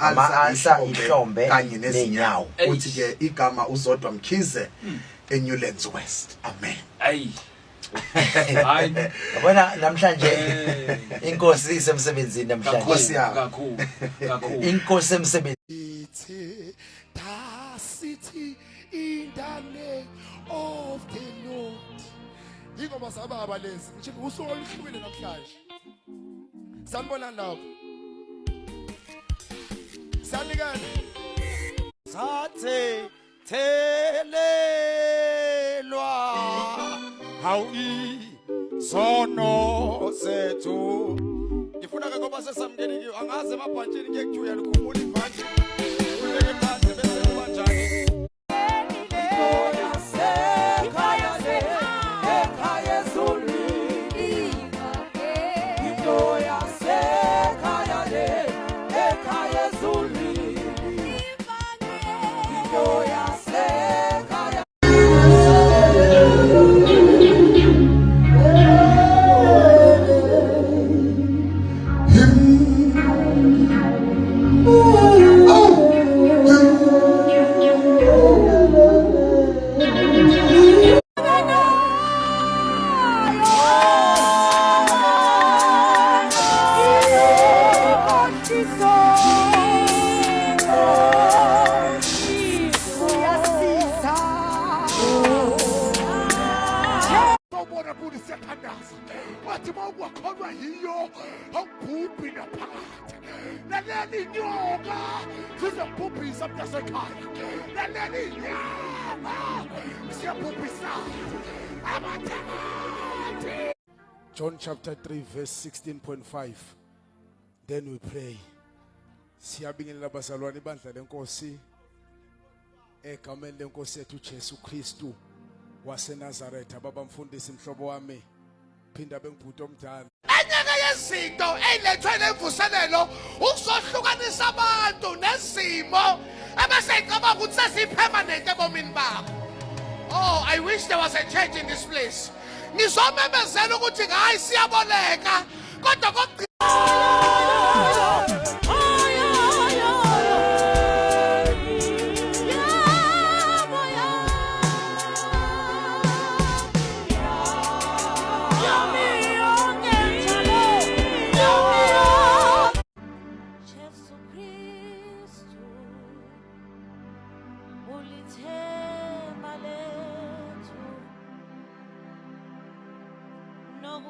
ama-answer ihlombe kanye nezinyawo nenyawo. uthi ke igama uZodwa Mkhize eNewlands West. Amen. Hayi. Yabona namhlanje inkosi isemsebenzini namhlanje. Kakhulu. Inkosi emsebenzini. Ithi the city in the name of the Lord. Ingoma sababa lezi ngithi usuku oluhlukile namhlanje. Sanibona lapho. Sanikani. Sathe thelelwa hawi sono sethu. Ngifuna ke ngoba sesamkeliwe angaze emabhantshini ke kujuya likhumbula ibhantshi. Kuleke phansi bese kubanjani. Wathi mawukholwa yiyo awubhubhi naphakathi. Lalela inyoka sizobhubhisa mntasekhaya. Lalela inyama siyabhubhisa amathakathi. John chapter 3 verse 16.5. Then we pray. Siyabingelela bazalwane ibandla lenkosi egameni lenkosi yethu Jesu Kristu waseNazaretha. Baba mfundisi mhlobo wami phinda bengibhuti omdala. Enyeke yezinto eyilethwe nemvuselelo ukusohlukanisa abantu nezimo ebeseyicabanga ukuthi sesipermanent ebomini bakho. Oh, I wish there was a church in this place. Ngizomemezela ukuthi hayi siyaboleka kodwa kokugcina no